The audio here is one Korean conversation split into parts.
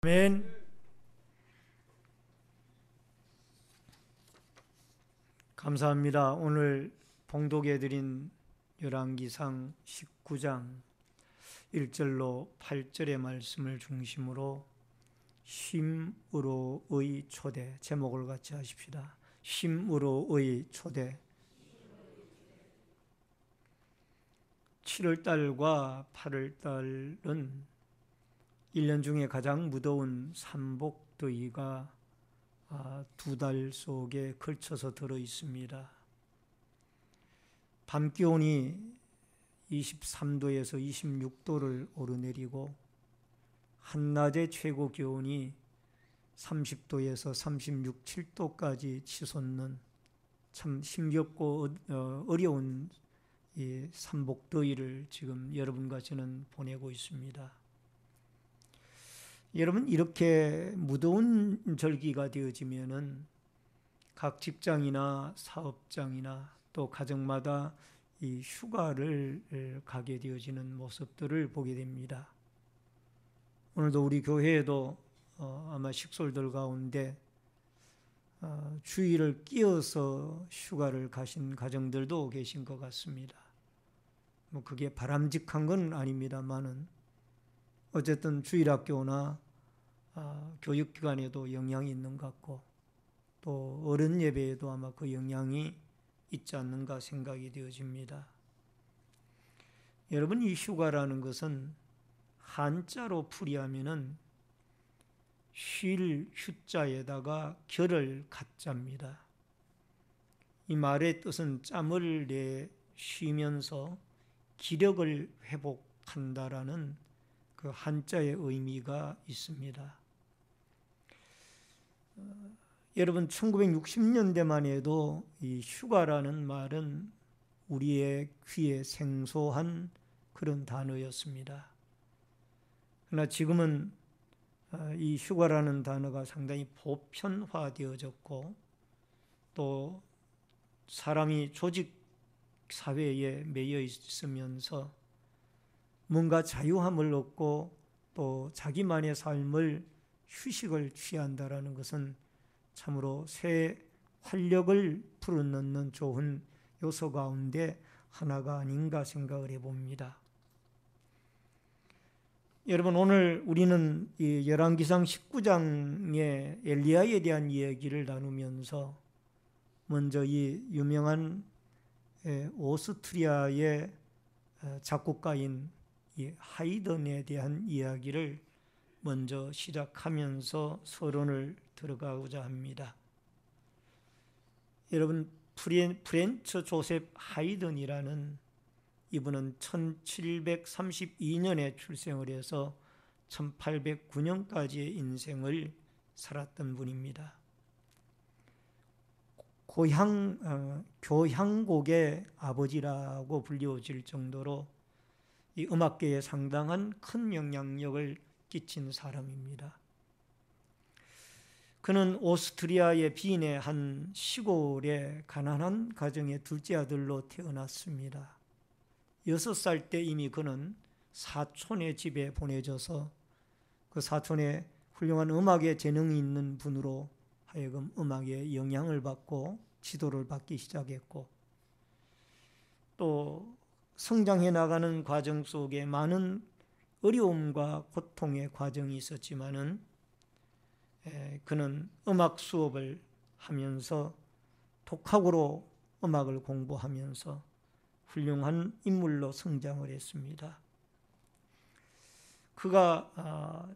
아멘. 감사합니다. 오늘 봉독해 드린 열왕기상 19장 1절로 8절의 말씀을 중심으로 쉼으로의 초대, 제목을 같이 하십시다. 쉼으로의 초대. 7월달과 8월달은 1년 중에 가장 무더운 삼복더위가 두 달 속에 걸쳐서 들어 있습니다. 밤 기온이 23도에서 26도를 오르내리고 한낮의 최고 기온이 30도에서 36, 7도까지 치솟는 참 힘겹고 어려운 이 삼복더위를 지금 여러분과 저는 보내고 있습니다. 여러분, 이렇게 무더운 절기가 되어지면은 각 직장이나 사업장이나 또 가정마다 이 휴가를 가게 되어지는 모습들을 보게 됩니다. 오늘도 우리 교회에도 아마 식솔들 가운데 주일을 끼어서 휴가를 가신 가정들도 계신 것 같습니다. 뭐 그게 바람직한 건 아닙니다만은 어쨌든 주일학교나 교육기관에도 영향이 있는 것 같고 또 어른 예배에도 아마 그 영향이 있지 않는가 생각이 되어집니다. 여러분, 이 휴가라는 것은 한자로 풀이하면은 쉴 휴자에다가 결을 갖자입니다. 이 말의 뜻은 짬을 내 쉬면서 기력을 회복한다라는 그 한자의 의미가 있습니다. 여러분, 1960년대만 해도 이 휴가라는 말은 우리의 귀에 생소한 그런 단어였습니다. 그러나 지금은 이 휴가라는 단어가 상당히 보편화되어졌고 또 사람이 조직 사회에 매여 있으면서 뭔가 자유함을 얻고 또 자기만의 삶을 휴식을 취한다라는 것은 참으로 새 활력을 불어넣는 좋은 요소 가운데 하나가 아닌가 생각을 해봅니다. 여러분, 오늘 우리는 이 열왕기상 19장의 엘리야에 대한 이야기를 나누면서 먼저 이 유명한 오스트리아의 작곡가인 이 하이든에 대한 이야기를 먼저 시작하면서 서론을 들어가고자 합니다. 여러분, 프란츠 조셉 하이든이라는 이분은 1732년에 출생을 해서 1809년까지의 인생을 살았던 분입니다. 교향곡의 아버지라고 불리워질 정도로 이 음악계에 상당한 큰 영향력을 끼친 사람입니다. 그는 오스트리아의 빈의 한 시골의 가난한 가정의 둘째 아들로 태어났습니다. 6살 때 이미 그는 사촌의 집에 보내져서 그 사촌의 훌륭한 음악에 재능이 있는 분으로 하여금 음악에 영향을 받고 지도를 받기 시작했고 또 성장해 나가는 과정 속에 많은 어려움과 고통의 과정이 있었지만은 그는 음악 수업을 하면서 독학으로 음악을 공부하면서 훌륭한 인물로 성장을 했습니다. 그가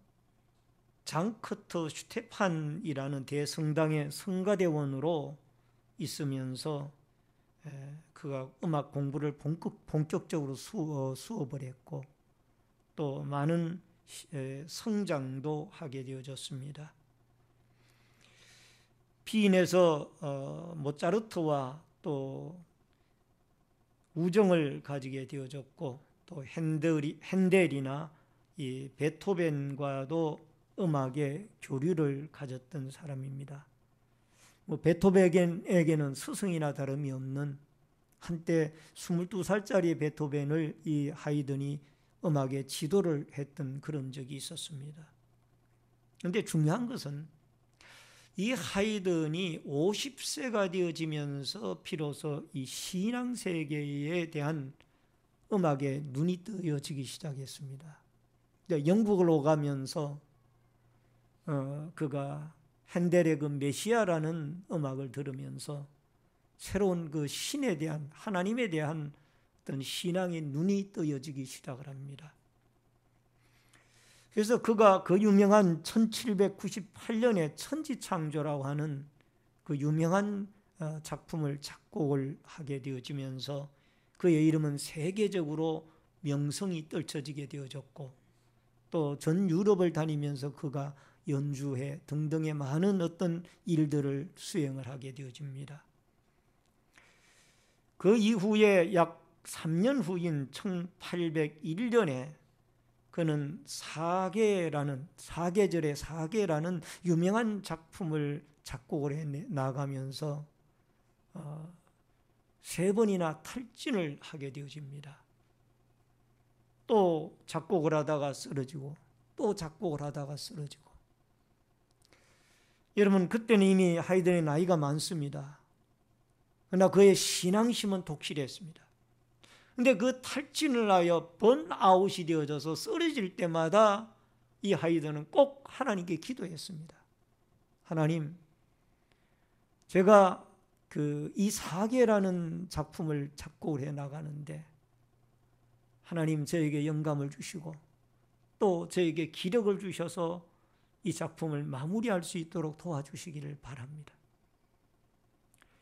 장크트 슈테판이라는 대성당의 성가대원으로 있으면서 그가 음악 공부를 본격적으로 수업을 했고 또 많은 성장도 하게 되어졌습니다. 빈에서 모차르트와 또 우정을 가지게 되어졌고 또 핸델이나 이 베토벤과도 음악의 교류를 가졌던 사람입니다. 베토벤에게는 스승이나 다름이 없는 한때 22살짜리 베토벤을 이 하이든이 음악의 지도를 했던 그런 적이 있었습니다. 그런데 중요한 것은 이 하이든이 50세가 되어지면서 비로소 이 신앙 세계에 대한 음악에 눈이 뜨여지기 시작했습니다. 영국을 오가면서 그가 핸델의 그 메시아라는 음악을 들으면서 새로운 그 신에 대한, 하나님에 대한 어떤 신앙의 눈이 뜨여지기 시작을 합니다. 그래서 그가 그 유명한 1798년에 천지창조라고 하는 그 유명한 작품을 작곡을 하게 되어지면서 그의 이름은 세계적으로 명성이 떨쳐지게 되어졌고, 또 전 유럽을 다니면서 그가 연주회 등등의 많은 어떤 일들을 수행을 하게 되어집니다. 그 이후에 약 3년 후인 1801년에 그는 사계절의 사계라는 유명한 작품을 작곡을 해 나가면서 3번이나 탈진을 하게 되어집니다. 또 작곡을 하다가 쓰러지고 또 작곡을 하다가 쓰러지고. 여러분, 그때는 이미 하이든의 나이가 많습니다. 그러나 그의 신앙심은 독실했습니다. 그런데 그 탈진을 하여 번아웃이 되어져서 쓰러질 때마다 이 하이든은 꼭 하나님께 기도했습니다. 하나님, 제가 이 사계라는 작품을 작곡을 해 나가는데 하나님 저에게 영감을 주시고 또 저에게 기력을 주셔서 이 작품을 마무리할 수 있도록 도와주시기를 바랍니다.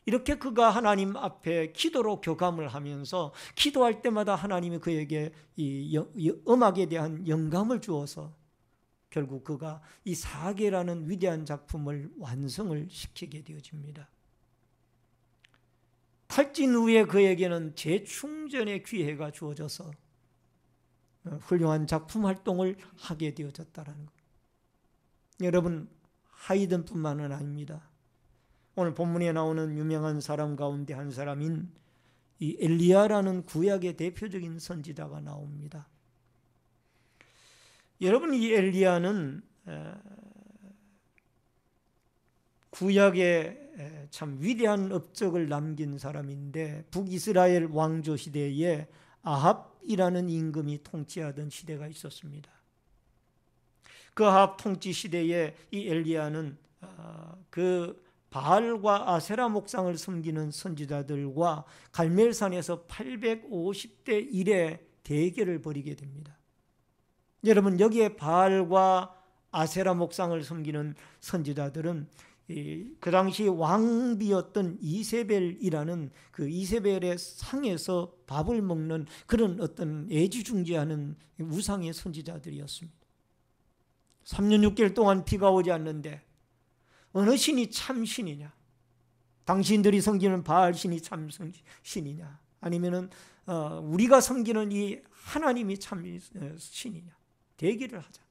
이렇게 그가 하나님 앞에 기도로 교감을 하면서 기도할 때마다 하나님이 그에게 이 음악에 대한 영감을 주어서 결국 그가 이 사계라는 위대한 작품을 완성을 시키게 되어집니다. 탈진 후에 그에게는 재충전의 기회가 주어져서 훌륭한 작품 활동을 하게 되어졌다는 것. 여러분, 하이든뿐만은 아닙니다. 오늘 본문에 나오는 유명한 사람 가운데 한 사람인 이 엘리야라는 구약의 대표적인 선지자가 나옵니다. 여러분, 이 엘리야는 구약에 참 위대한 업적을 남긴 사람인데 북이스라엘 왕조 시대에 아합이라는 임금이 통치하던 시대가 있었습니다. 그 아합 통치 시대에 이 엘리야는 그 바알과 아세라 목상을 섬기는 선지자들과 갈멜산에서 850대 1의 대결을 벌이게 됩니다. 여러분, 여기에 바알과 아세라 목상을 섬기는 선지자들은 그 당시 왕비였던 이세벨이라는 그 이세벨의 상에서 밥을 먹는 그런 어떤 애지중지하는 우상의 선지자들이었습니다. 3년 6개월 동안 비가 오지 않는데 어느 신이 참 신이냐? 당신들이 섬기는 바알 신이 참 신이냐? 아니면은 우리가 섬기는 이 하나님이 참 신이냐? 대결을 하자.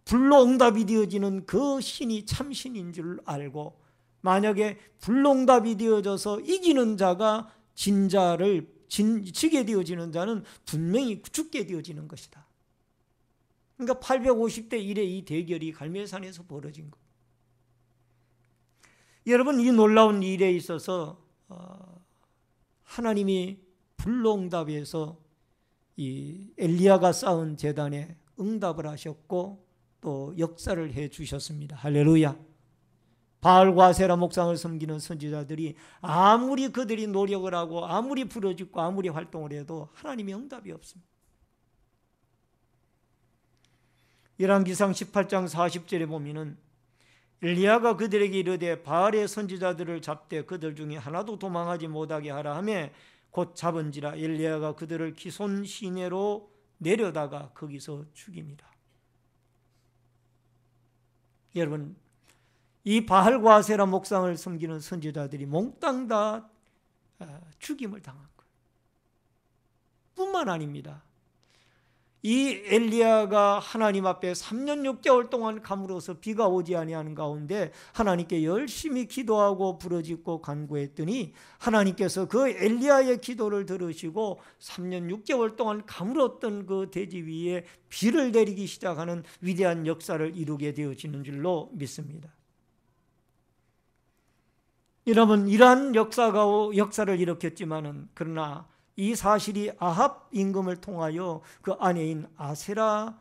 불로 응답이 되어지는 그 신이 참 신인 줄 알고 만약에 불로 응답이 되어져서 이기는 자가 지게 되어지는 자는 분명히 죽게 되어지는 것이다. 그러니까 850대 1의 이 대결이 갈멜산에서 벌어진 것. 여러분, 이 놀라운 일에 있어서 하나님이 불로 응답해서 이 엘리야가 쌓은 제단에 응답을 하셨고 또 역사를 해 주셨습니다. 할렐루야. 바알과 아세라 목상을 섬기는 선지자들이 아무리 그들이 노력을 하고 아무리 부르짖고 아무리 활동을 해도 하나님의 응답이 없습니다. 열왕기상 18장 40절에 보면은 엘리야가 그들에게 이르되 바알의 선지자들을 잡되 그들 중에 하나도 도망하지 못하게 하라 하며 곧 잡은지라 엘리야가 그들을 기손 시내로 내려다가 거기서 죽입니다. 여러분, 이 바알과 아세라 목상을 섬기는 선지자들이 몽땅 다 죽임을 당한 거예요. 뿐만 아닙니다. 이 엘리야가 하나님 앞에 3년 6개월 동안 가물어서 비가 오지 아니하는 가운데 하나님께 열심히 기도하고 부르짖고 간구했더니 하나님께서 그 엘리야의 기도를 들으시고 3년 6개월 동안 가물었던 그 대지 위에 비를 내리기 시작하는 위대한 역사를 이루게 되어지는 줄로 믿습니다. 여러분, 이러한 역사를 일으켰지만은 그러나 이 사실이 아합 임금을 통하여 그 아내인 아세라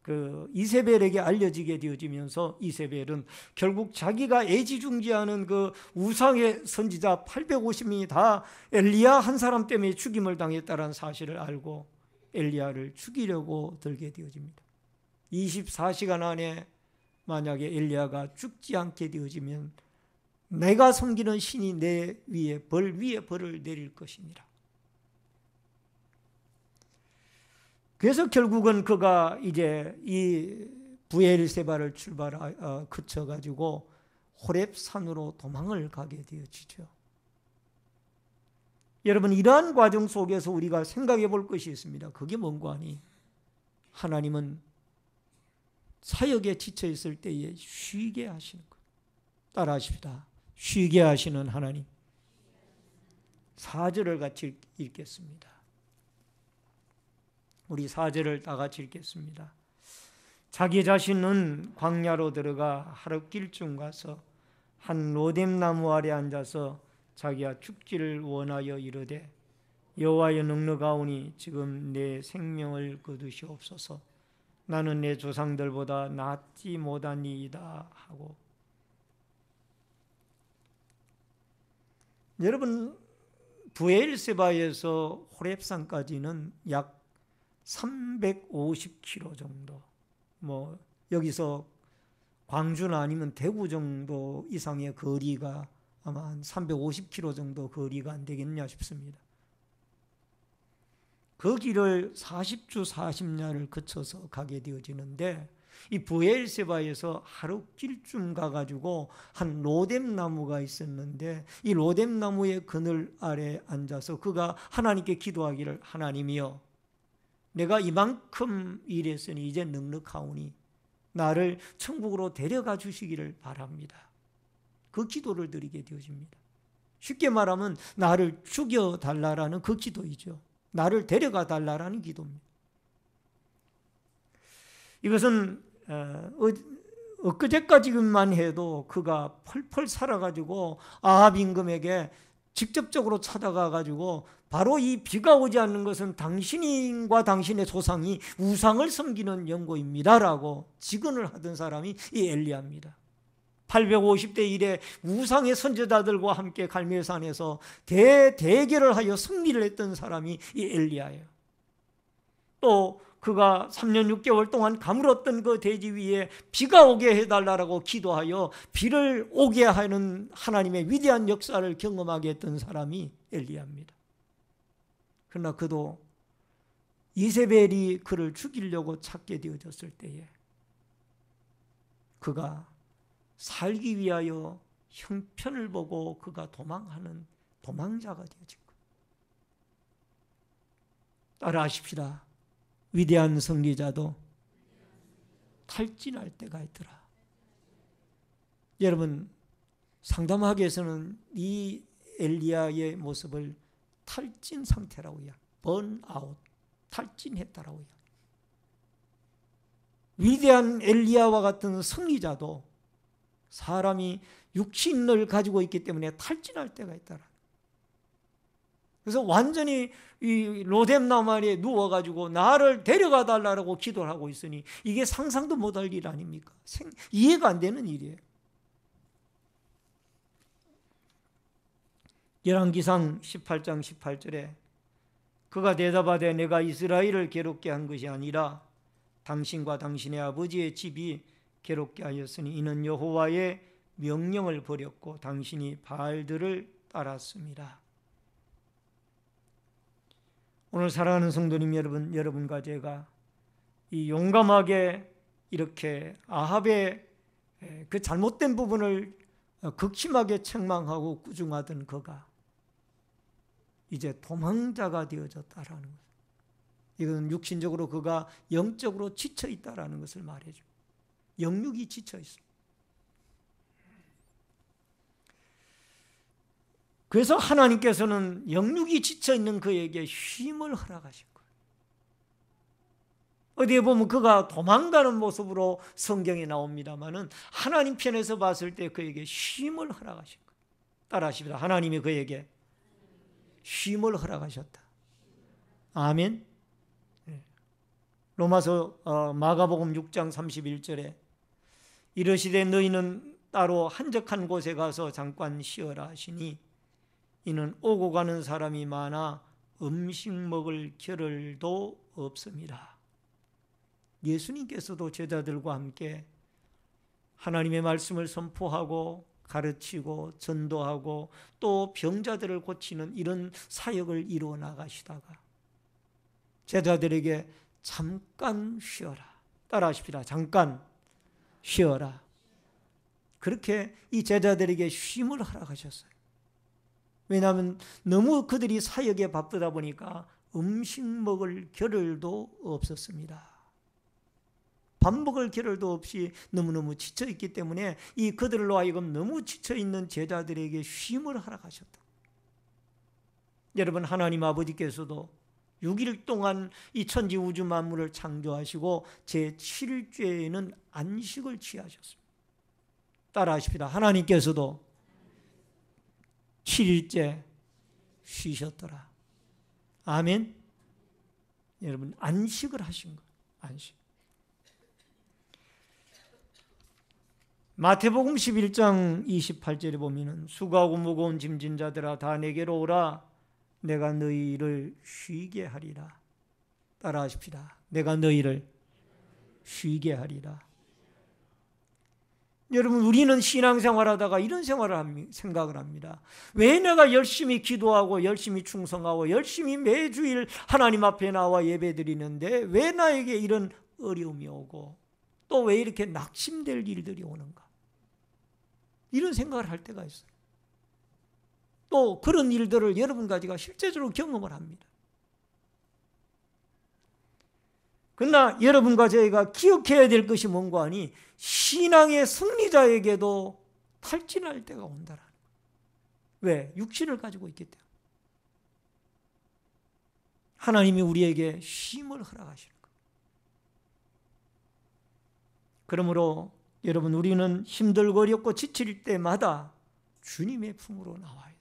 그 이세벨에게 알려지게 되어지면서 이세벨은 결국 자기가 애지중지하는 그 우상의 선지자 850명이 다 엘리야 한 사람 때문에 죽임을 당했다는 사실을 알고 엘리야를 죽이려고 들게 되어집니다. 24시간 안에 만약에 엘리야가 죽지 않게 되어지면 내가 섬기는 신이 내 위에 벌을 내릴 것이니라. 그래서 결국은 그가 이제 이 브엘세바를 그쳐가지고 호렙산으로 도망을 가게 되어지죠. 여러분, 이러한 과정 속에서 우리가 생각해 볼 것이 있습니다. 그게 뭔가 하니 하나님은 사역에 지쳐 있을 때에 쉬게 하시는 것. 따라하십시다. 쉬게 하시는 하나님. 4절을 같이 읽겠습니다. 우리 4절을 다 같이 읽겠습니다. 자기 자신은 광야로 들어가 하룻길쯤 가서 한 로뎀나무 아래 앉아서 자기가 죽기를 원하여 이르되 여호와여 넉넉하오니 지금 내 생명을 거두시옵소서. 나는 내 조상들보다 낫지 못하니이다 하고. 여러분, 브엘세바에서 호렙산까지는 약 350km 정도, 여기서 광주나 아니면 대구 정도 이상의 거리가 아마 한 350km 정도 거리가 안 되겠냐 싶습니다. 그 길을 40주 40야를 거쳐서 가게 되어지는데 이 브엘세바에서 하룻길쯤 가가지고 한 로뎀나무가 있었는데 이 로뎀나무의 그늘 아래 앉아서 그가 하나님께 기도하기를 하나님이여 내가 이만큼 일했으니 이제 넉넉하오니 나를 천국으로 데려가 주시기를 바랍니다. 그 기도를 드리게 되어집니다. 쉽게 말하면 나를 죽여달라라는 그 기도이죠. 나를 데려가 달라라는 기도입니다. 이것은 엊그제까지만 해도 그가 펄펄 살아가지고 아합 임금에게 직접적으로 찾아가가지고 바로 이 비가 오지 않는 것은 당신과 당신의 조상이 우상을 섬기는 연고입니다라고 직언을 하던 사람이 이 엘리야입니다. 850대 1에 우상의 선지자들과 함께 갈멜산에서 대결을 하여 승리를 했던 사람이 이 엘리야예요. 또 그가 3년 6개월 동안 가물었던 그 대지 위에 비가 오게 해달라고 기도하여 비를 오게 하는 하나님의 위대한 역사를 경험하게 했던 사람이 엘리야입니다. 그러나 그도 이세벨이 그를 죽이려고 찾게 되어졌을 때에 그가 살기 위하여 형편을 보고 그가 도망하는 도망자가 되어진 거예요. 따라하십시다. 위대한 승리자도 탈진할 때가 있더라. 여러분, 상담학에서는 이 엘리야의 모습을 탈진 상태라고 해요. 번아웃, 탈진했다라고 해요. 위대한 엘리야와 같은 승리자도 사람이 육신을 가지고 있기 때문에 탈진할 때가 있더라. 그래서 완전히 이 로뎀나무 아래에 누워가지고 나를 데려가 달라고 기도를 하고 있으니 이게 상상도 못할 일 아닙니까? 이해가 안 되는 일이에요. 열왕기상 18장 18절에 그가 대답하되 내가 이스라엘을 괴롭게 한 것이 아니라 당신과 당신의 아버지의 집이 괴롭게 하였으니 이는 여호와의 명령을 버렸고 당신이 바알들을 따랐습니다. 오늘 사랑하는 성도님 여러분, 여러분과 제가 이 용감하게 이렇게 아합의 그 잘못된 부분을 극심하게 책망하고 꾸중하던 그가 이제 도망자가 되어졌다라는 것. 이건 육신적으로 그가 영적으로 지쳐 있다라는 것을 말해줘. 영육이 지쳐 있어. 그래서 하나님께서는 영육이 지쳐 있는 그에게 쉼을 허락하신 거예요. 어디에 보면 그가 도망가는 모습으로 성경에 나옵니다만은 하나님 편에서 봤을 때 그에게 쉼을 허락하신 거예요. 따라하십니다. 하나님이 그에게 쉼을 허락하셨다. 아멘. 로마서 마가복음 6장 31절에 이르시되 너희는 따로 한적한 곳에 가서 잠깐 쉬어라 하시니 이는 오고 가는 사람이 많아 음식 먹을 겨를도 없습니다. 예수님께서도 제자들과 함께 하나님의 말씀을 선포하고 가르치고 전도하고 또 병자들을 고치는 이런 사역을 이루어 나가시다가 제자들에게 잠깐 쉬어라. 따라하십시다. 잠깐 쉬어라. 그렇게 이 제자들에게 쉼을 허락하셨어요. 왜냐하면 너무 그들이 사역에 바쁘다 보니까 음식 먹을 겨를도 없었습니다. 밥 먹을 겨를도 없이 너무너무 지쳐있기 때문에 이 그들로 하여금 너무 지쳐있는 제자들에게 쉼을 허락하셨다. 여러분, 하나님 아버지께서도 6일 동안 이 천지 우주 만물을 창조하시고 제7일째에는 안식을 취하셨습니다. 따라하십시다. 하나님께서도 7일째 쉬셨더라. 아멘. 여러분, 안식을 하신 거예요. 안식. 마태복음 11장 28절에 보면은 수고하고 무거운 짐진 자들아 다 내게로 오라 내가 너희를 쉬게 하리라. 따라하십시다. 내가 너희를 쉬게 하리라. 여러분, 우리는 신앙생활하다가 이런 생각을 합니다. 왜 내가 열심히 기도하고 열심히 충성하고 열심히 매주일 하나님 앞에 나와 예배드리는데 왜 나에게 이런 어려움이 오고 또 왜 이렇게 낙심될 일들이 오는가? 이런 생각을 할 때가 있어요. 또 그런 일들을 여러분과 제가 실제적으로 경험을 합니다. 그러나 여러분과 저희가 기억해야 될 것이 뭔가 하니 신앙의 승리자에게도 탈진할 때가 온다라는 거예요. 왜? 육신을 가지고 있기 때문에. 하나님이 우리에게 쉼을 허락하시는 거예요. 그러므로 여러분, 우리는 힘들고 어렵고 지칠 때마다 주님의 품으로 나와야 돼요.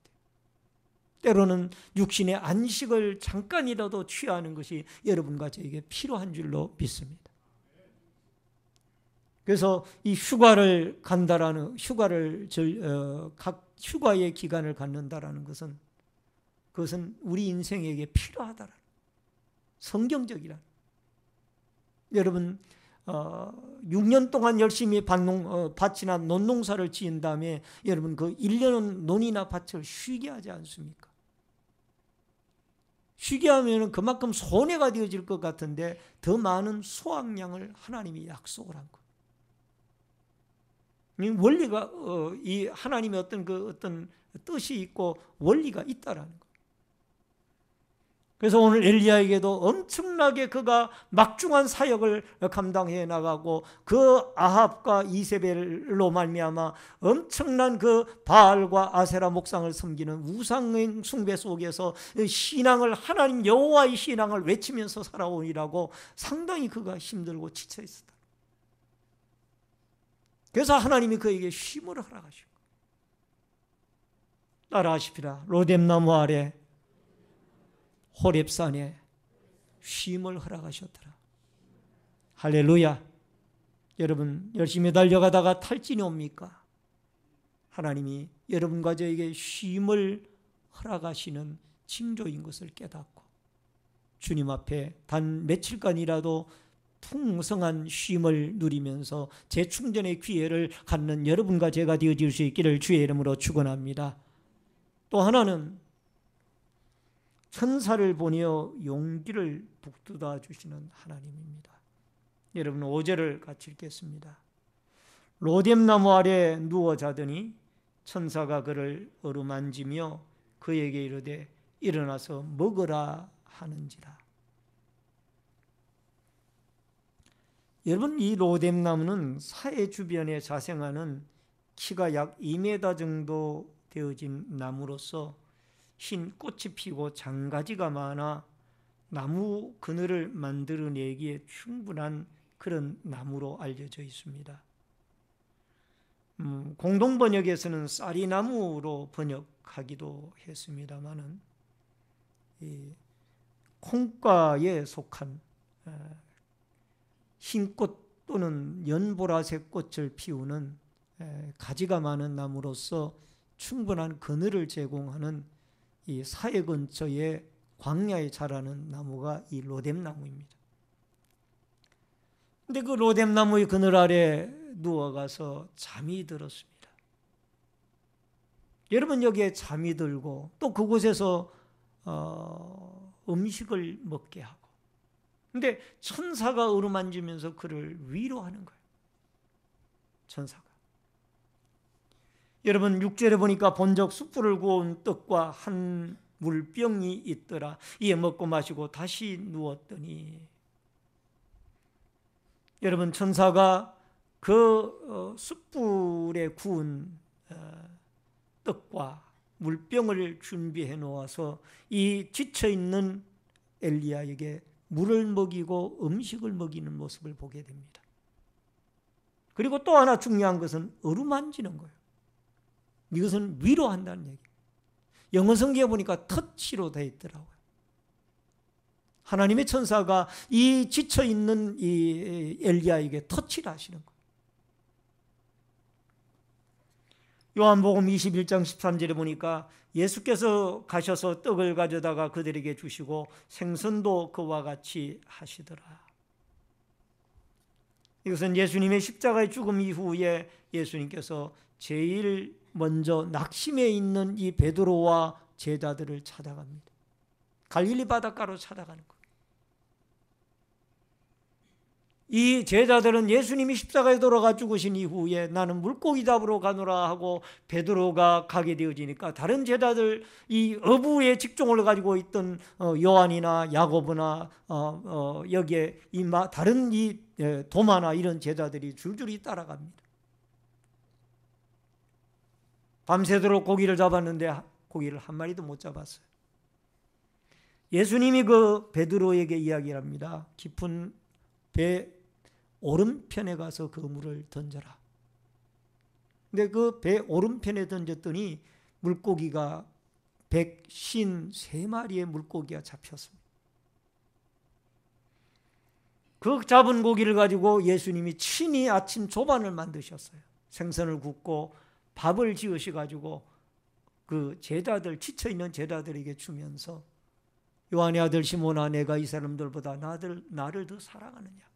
때로는 육신의 안식을 잠깐이라도 취하는 것이 여러분과 저에게 필요한 줄로 믿습니다. 그래서 이 휴가를 간다라는 각 휴가의 기간을 갖는다라는 것은 그것은 우리 인생에게 필요하다라는 성경적이라는. 여러분 6년 동안 열심히 밭이나 논농사를 지은 다음에 여러분 그 1년은 논이나 밭을 쉬게 하지 않습니까? 쉬게 하면 그만큼 손해가 되어질 것 같은데 더 많은 수확량을 하나님이 약속을 한 거예요. 원리가 이 하나님의 어떤 뜻이 있고 원리가 있다라는 거예요. 그래서 오늘 엘리야에게도 엄청나게 그가 막중한 사역을 감당해 나가고 그 아합과 이세벨로 말미암아 엄청난 그 바알과 아세라 목상을 섬기는 우상 숭배 속에서 신앙을 하나님 여호와의 신앙을 외치면서 살아오니라고 상당히 그가 힘들고 지쳐 있었다. 그래서 하나님이 그에게 쉼을 허락하시고 따라하십시다. 로뎀나무 아래 호렙산에 쉼을 허락하셨더라. 할렐루야. 여러분, 열심히 달려가다가 탈진이 옵니까? 하나님이 여러분과 저에게 쉼을 허락하시는 징조인 것을 깨닫고 주님 앞에 단 며칠간이라도 풍성한 쉼을 누리면서 재충전의 기회를 갖는 여러분과 제가 되어질 수 있기를 주의 이름으로 축원합니다. 또 하나는 천사를 보내어 용기를 북돋아 주시는 하나님입니다. 여러분 5절을 같이 읽겠습니다. 로뎀나무 아래 누워 자더니 천사가 그를 어루만지며 그에게 이르되 일어나서 먹으라 하는지라. 여러분, 이 로뎀나무는 사해 주변에 자생하는 키가 약 2m 정도 되어진 나무로서 흰 꽃이 피고 장가지가 많아 나무 그늘을 만들어내기에 충분한 그런 나무로 알려져 있습니다. 공동번역에서는 쌀이나무로 번역하기도 했습니다마는 이 콩과에 속한 흰꽃 또는 연보라색 꽃을 피우는 가지가 많은 나무로서 충분한 그늘을 제공하는 이 사해 근처에 광야에 자라는 나무가 이 로뎀나무입니다. 근데 그 로뎀나무의 그늘 아래 누워가서 잠이 들었습니다. 여러분, 여기에 잠이 들고 또 그곳에서 음식을 먹게 하고, 근데 천사가 어루만지면서 그를 위로하는 거예요. 천사가. 여러분, 6절에 보니까 본적 숯불을 구운 떡과 한 물병이 있더라. 이에 먹고 마시고 다시 누웠더니, 여러분, 천사가 그 숯불에 구운 떡과 물병을 준비해 놓아서 이 지쳐있는 엘리야에게 물을 먹이고 음식을 먹이는 모습을 보게 됩니다. 그리고 또 하나 중요한 것은 어루만지는 거예요. 이것은 위로한다는 얘기예요. 영어 성경에 보니까 터치로 되어 있더라고요. 하나님의 천사가 이 지쳐있는 이 엘리야에게 터치를 하시는 거예요. 요한복음 21장 13절에 보니까 예수께서 가셔서 떡을 가져다가 그들에게 주시고 생선도 그와 같이 하시더라. 이것은 예수님의 십자가의 죽음 이후에 예수님께서 제일 먼저 낙심해 있는 이 베드로와 제자들을 찾아갑니다. 갈릴리 바닷가로 찾아가는 거예요. 이 제자들은 예수님이 십자가에 돌아가 죽으신 이후에 나는 물고기 잡으러 가노라 하고 베드로가 가게 되어지니까 다른 제자들, 이 어부의 직종을 가지고 있던 요한이나 야고보나 여기에 다른 이 도마나 이런 제자들이 줄줄이 따라갑니다. 밤새도록 고기를 잡았는데 고기를 한 마리도 못 잡았어요. 예수님이 그 베드로에게 이야기를 합니다. 깊은 배 오른편에 가서 그 물을 던져라. 근데 그 배 오른편에 던졌더니 물고기가 153마리의 물고기가 잡혔습니다. 그 잡은 고기를 가지고 예수님이 친히 아침 조반을 만드셨어요. 생선을 굽고 밥을 지으셔가지고 그 제자들, 지쳐있는 제자들에게 주면서 요한의 아들 시몬아, 내가 이 사람들보다 나를 더 사랑하느냐.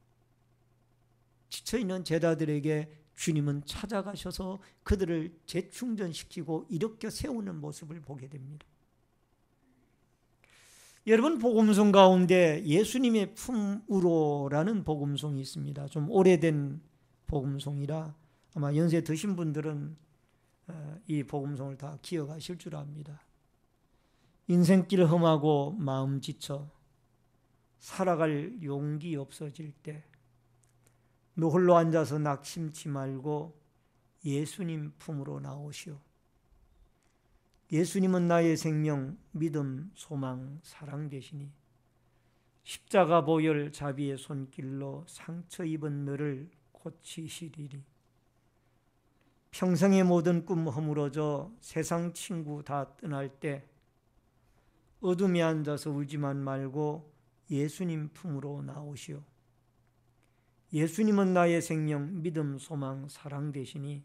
지쳐있는 제자들에게 주님은 찾아가셔서 그들을 재충전시키고 일으켜 세우는 모습을 보게 됩니다. 여러분, 복음송 가운데 예수님의 품으로라는 복음송이 있습니다. 좀 오래된 복음송이라 아마 연세 드신 분들은 이 복음송을 다 기억하실 줄 압니다. 인생길 험하고 마음 지쳐 살아갈 용기 없어질 때 너 홀로 앉아서 낙심치 말고 예수님 품으로 나오시오. 예수님은 나의 생명, 믿음, 소망, 사랑 되시니 십자가 보혈 자비의 손길로 상처 입은 너를 고치시리니 평생의 모든 꿈 허물어져 세상 친구 다 떠날 때 어둠에 앉아서 울지만 말고 예수님 품으로 나오시오. 예수님은 나의 생명, 믿음, 소망, 사랑 되시니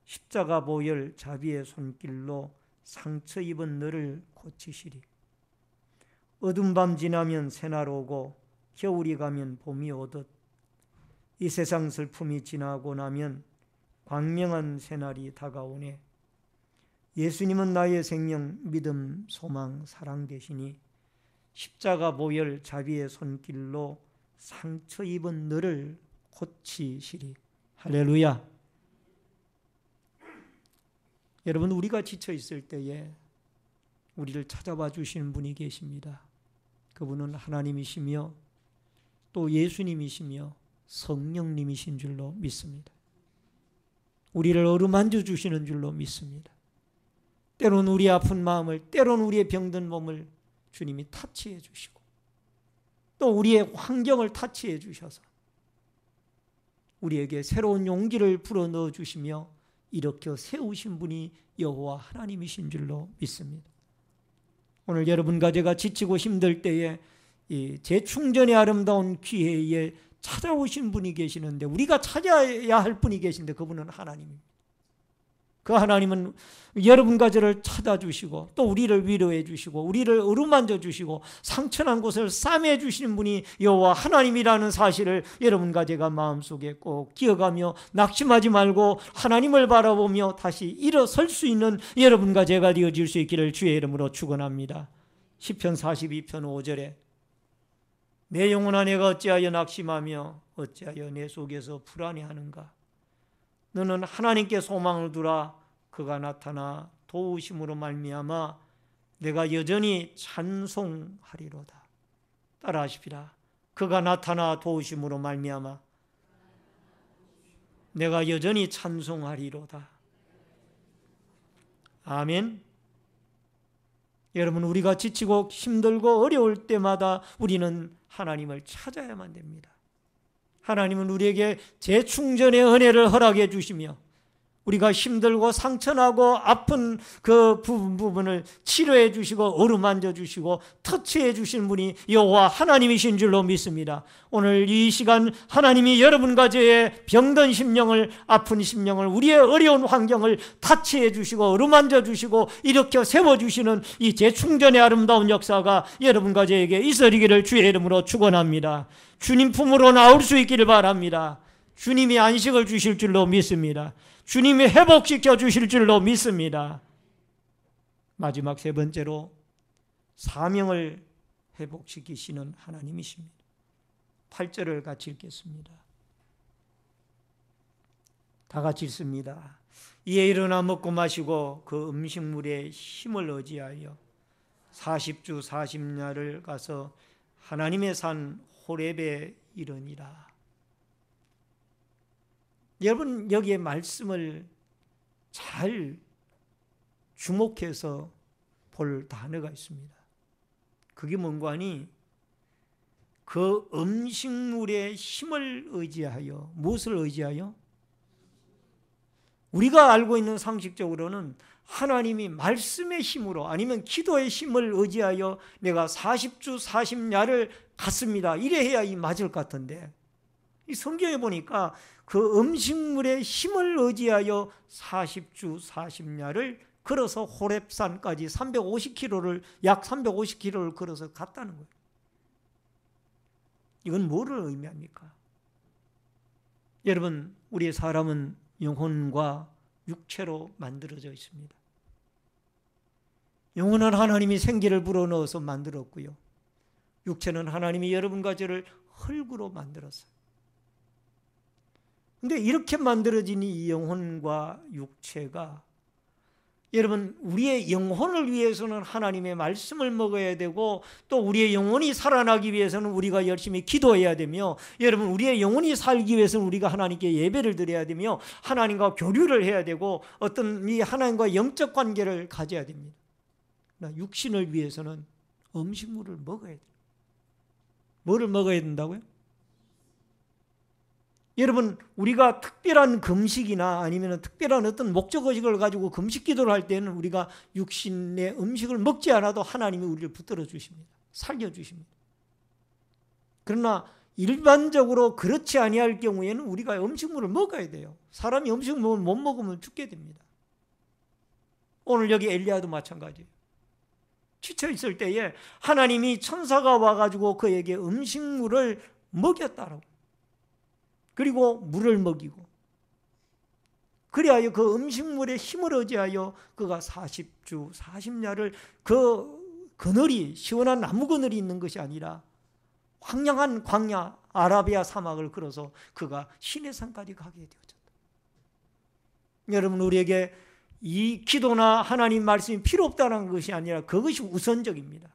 십자가 보혈 자비의 손길로 상처 입은 너를 고치시리. 어둠 밤 지나면 새날 오고 겨울이 가면 봄이 오듯 이 세상 슬픔이 지나고 나면 광명한 새날이 다가오네. 예수님은 나의 생명, 믿음, 소망, 사랑 되시니 십자가 보혈 자비의 손길로 상처 입은 너를 고치시리. 할렐루야. 여러분, 우리가 지쳐 있을 때에 우리를 찾아봐 주시는 분이 계십니다. 그분은 하나님이시며 또 예수님이시며 성령님이신 줄로 믿습니다. 우리를 어루만져 주시는 줄로 믿습니다. 때론 우리 아픈 마음을, 때론 우리의 병든 몸을 주님이 터치해 주시고 또 우리의 환경을 터치해 주셔서 우리에게 새로운 용기를 불어넣어 주시며 일으켜 세우신 분이 여호와 하나님이신 줄로 믿습니다. 오늘 여러분과 제가 지치고 힘들 때에 이 재충전의 아름다운 기회에 찾아오신 분이 계시는데, 우리가 찾아야 할 분이 계신데 그분은 하나님입니다. 그 하나님은 여러분과 저를 찾아주시고 또 우리를 위로해 주시고 우리를 어루만져 주시고 상처난 곳을 싸매 주시는 분이 여호와 하나님이라는 사실을 여러분과 제가 마음속에 꼭 기억하며 낙심하지 말고 하나님을 바라보며 다시 일어설 수 있는 여러분과 제가 되어질 수 있기를 주의 이름으로 축원합니다. 시편 42편 5절에 내 영혼아 내가 어찌하여 낙심하며 어찌하여 내 속에서 불안해하는가. 너는 하나님께 소망을 두라. 그가 나타나 도우심으로 말미암아 내가 여전히 찬송하리로다. 따라하십시다. 그가 나타나 도우심으로 말미암아 내가 여전히 찬송하리로다. 아멘. 여러분, 우리가 지치고 힘들고 어려울 때마다 우리는 하나님을 찾아야만 됩니다. 하나님은 우리에게 재충전의 은혜를 허락해 주시며 우리가 힘들고 상처나고 아픈 그 부분을 치료해 주시고 어루만져 주시고 터치해 주신 분이 여호와 하나님이신 줄로 믿습니다. 오늘 이 시간 하나님이 여러분과 저의 병든 심령을, 아픈 심령을, 우리의 어려운 환경을 터치해 주시고 어루만져 주시고 일으켜 세워주시는 이 재충전의 아름다운 역사가 여러분과 저에게 있으리기를 주의 이름으로 축원합니다. 주님 품으로 나올 수 있기를 바랍니다. 주님이 안식을 주실 줄로 믿습니다. 주님이 회복시켜 주실 줄로 믿습니다. 마지막 세 번째로 사명을 회복시키시는 하나님이십니다. 8절을 같이 읽겠습니다. 다 같이 읽습니다. 이에 일어나 먹고 마시고 그 음식물에 힘을 의지하여 40주 40야를 가서 하나님의 산 호렙에 이르니라. 여러분, 여기에 말씀을 잘 주목해서 볼 단어가 있습니다. 그게 뭔가 하니 그 음식물의 힘을 의지하여, 무엇을 의지하여? 우리가 알고 있는 상식적으로는 하나님이 말씀의 힘으로 아니면 기도의 힘을 의지하여 내가 40주 40야를 갔습니다. 이래 해야 이 맞을 것 같은데, 이 성경에 보니까 그 음식물의 힘을 의지하여 40주 40야를 걸어서 호렙산까지 350km를, 약 350km를 걸어서 갔다는 거예요. 이건 뭐를 의미합니까? 여러분, 우리의 사람은 영혼과 육체로 만들어져 있습니다. 영혼은 하나님이 생기를 불어넣어서 만들었고요, 육체는 하나님이 여러분과 저를 흙으로 만들었어요. 근데 이렇게 만들어진 이 영혼과 육체가, 여러분, 우리의 영혼을 위해서는 하나님의 말씀을 먹어야 되고 또 우리의 영혼이 살아나기 위해서는 우리가 열심히 기도해야 되며, 여러분, 우리의 영혼이 살기 위해서는 우리가 하나님께 예배를 드려야 되며 하나님과 교류를 해야 되고 어떤 이 하나님과 영적 관계를 가져야 됩니다. 육신을 위해서는 음식물을 먹어야 돼요. 뭐를 먹어야 된다고요? 여러분, 우리가 특별한 금식이나 아니면 특별한 어떤 목적의식을 가지고 금식 기도를 할 때는 우리가 육신의 음식을 먹지 않아도 하나님이 우리를 붙들어 주십니다. 살려 주십니다. 그러나 일반적으로 그렇지 아니할 경우에는 우리가 음식물을 먹어야 돼요. 사람이 음식물을 못 먹으면 죽게 됩니다. 오늘 여기 엘리야도 마찬가지예요. 지쳐 있을 때에 하나님이 천사가 와가지고 그에게 음식물을 먹였다라고. 그리고 물을 먹이고, 그리하여 그 음식물의 힘을 의지하여 그가 40주 40야를 그 그늘이, 시원한 나무 그늘이 있는 것이 아니라 황량한 광야 아라비아 사막을 걸어서 그가 시내산까지 가게 되어졌다. 여러분, 우리에게 이 기도나 하나님 말씀이 필요 없다는 것이 아니라 그것이 우선적입니다.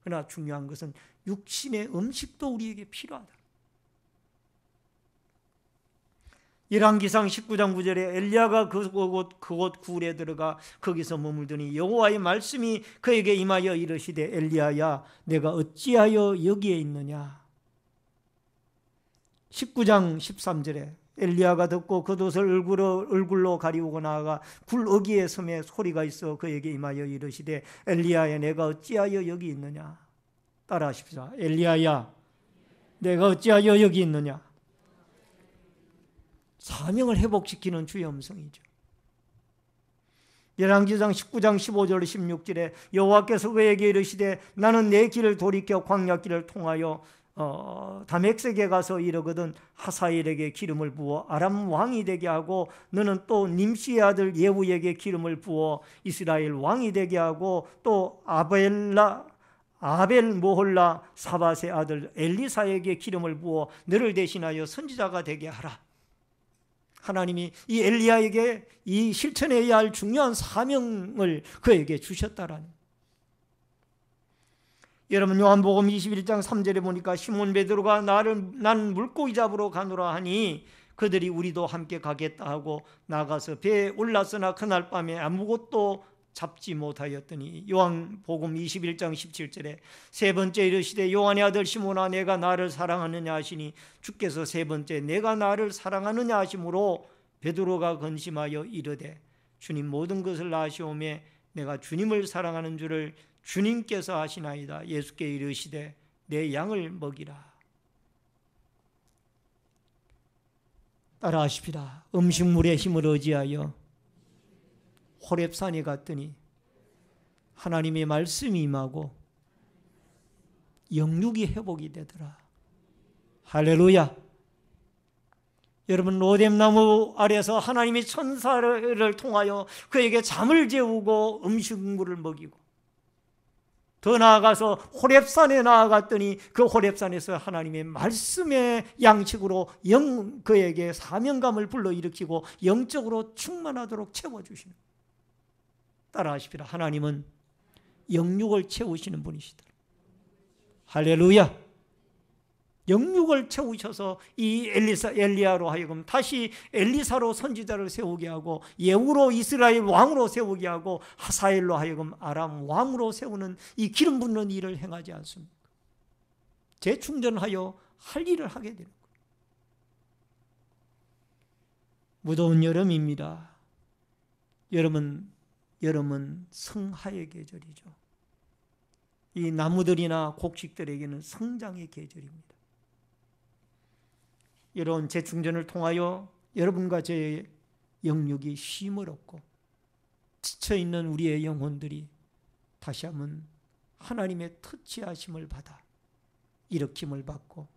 그러나 중요한 것은 육신의 음식도 우리에게 필요하다. 열왕기상 19장 9절에 엘리야가 그곳 굴에 들어가 거기서 머물더니 여호와의 말씀이 그에게 임하여 이르시되 엘리야야 내가 어찌하여 여기에 있느냐. 19장 13절에 엘리야가 듣고 겉옷을 얼굴로 가리우고 나아가 굴 어귀에 섬에 소리가 있어 그에게 임하여 이르시되 엘리야야 내가 어찌하여 여기 있느냐. 따라하십시오. 엘리야야 내가 어찌하여 여기 있느냐. 사명을 회복시키는 주의 음성이죠. 열왕기상 19장 15절 16절에 여호와께서 그에게 이르시되 나는 내 길을 돌이켜 광야길을 통하여 다메섹에 가서 이르거든 하사엘에게 기름을 부어 아람 왕이 되게 하고 너는 또 님시의 아들 예후에게 기름을 부어 이스라엘 왕이 되게 하고 또 아벨 모홀라 사밧의 아들 엘리사에게 기름을 부어 너를 대신하여 선지자가 되게 하라. 하나님이 이 엘리야에게 이 실천해야 할 중요한 사명을 그에게 주셨다라는. 여러분 요한복음 21장 3절에 보니까 시몬 베드로가 나는 물고기 잡으러 가노라 하니 그들이 우리도 함께 가겠다 하고 나가서 배에 올랐으나 그날 밤에 아무것도 잡지 못하였더니 요한복음 21장 17절에 세 번째 이르시되 요한의 아들 시몬아 내가 나를 사랑하느냐 하시니 주께서 세 번째 내가 나를 사랑하느냐 하심으로 베드로가 근심하여 이르되 주님 모든 것을 아시오매 내가 주님을 사랑하는 줄을 주님께서 아시나이다. 예수께 이르시되 내 양을 먹이라. 따라하십시다. 음식물의 힘을 의지하여 호렙산에 갔더니 하나님의 말씀이 임하고 영육이 회복이 되더라. 할렐루야. 여러분 로뎀나무 아래서 하나님이 천사를 통하여 그에게 잠을 재우고 음식물을 먹이고 더 나아가서 호렙산에 나아갔더니 그 호렙산에서 하나님의 말씀의 양식으로 그에게 사명감을 불러일으키고 영적으로 충만하도록 채워주시는. 따라하십시다. 하나님은 영육을 채우시는 분이시다. 할렐루야. 영육을 채우셔서 이 엘리야로 하여금 다시 엘리사로 선지자를 세우게 하고 예후로 이스라엘 왕으로 세우게 하고 하사엘로 하여금 아람 왕으로 세우는 이 기름 붓는 일을 행하지 않습니까? 재충전하여 할 일을 하게 되는 거예요. 무더운 여름입니다. 여름은 성하의 계절이죠. 이 나무들이나 곡식들에게는 성장의 계절입니다. 이런 재충전을 통하여 여러분과 제 영육이 쉼을 얻고 지쳐있는 우리의 영혼들이 다시 한번 하나님의 터치하심을 받아 일으킴을 받고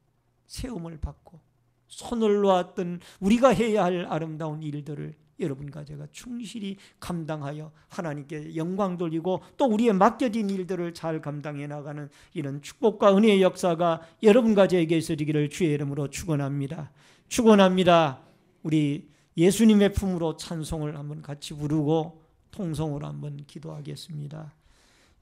세움을 받고 손을 놓았던 우리가 해야 할 아름다운 일들을 여러분과 제가 충실히 감당하여 하나님께 영광 돌리고 또 우리의 맡겨진 일들을 잘 감당해 나가는 이런 축복과 은혜의 역사가 여러분과 저에게 있으리기를 주의 이름으로 축원합니다. 축원합니다. 우리 예수님의 품으로 찬송을 한번 같이 부르고 통성으로 한번 기도하겠습니다.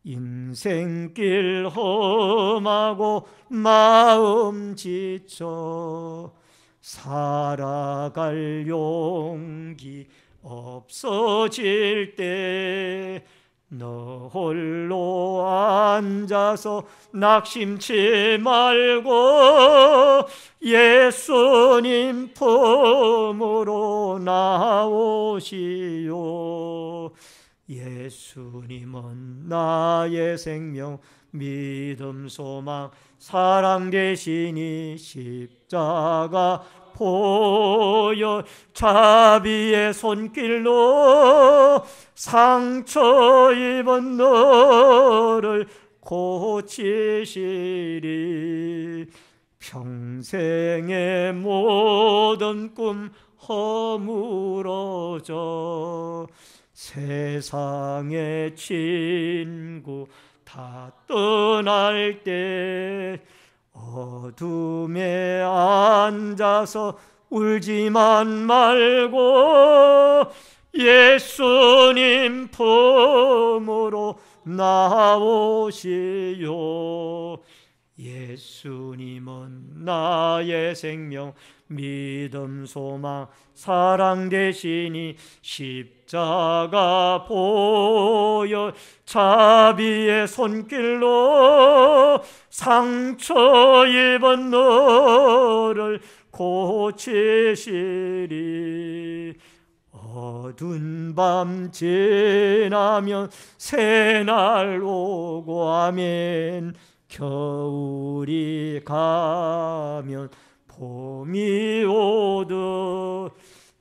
인생길 험하고 마음 지쳐 살아갈 용기 없어질 때 너 홀로 앉아서 낙심치 말고 예수님 품으로 나오시오. 예수님은 나의 생명 믿음 소망 사랑 되시니 십자가 보여 자비의 손길로 상처 입은 너를 고치시리. 평생의 모든 꿈 허물어져 세상의 친구 다 떠날 때 어둠에 앉아서 울지만 말고 예수님 품으로 나오시오. 예수님은 나의 생명, 믿음, 소망, 사랑 되시니 십자가 보혈 자비의 손길로 상처 입은 너를 고치시리. 어두운 밤 지나면 새날 오고 아멘. 겨울이 가면 봄이 오듯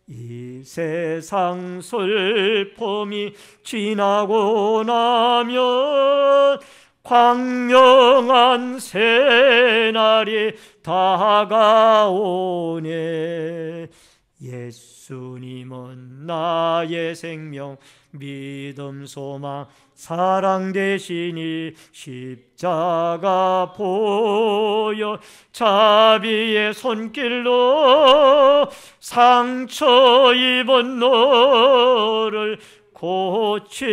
이 세상 슬픔이 지나고 나면 광명한 새날이 다가오네. 예수님은 나의 생명, 믿음, 소망, 사랑 되시니 십자가 보혈 자비의 손길로 상처 입은 너를 고치시리.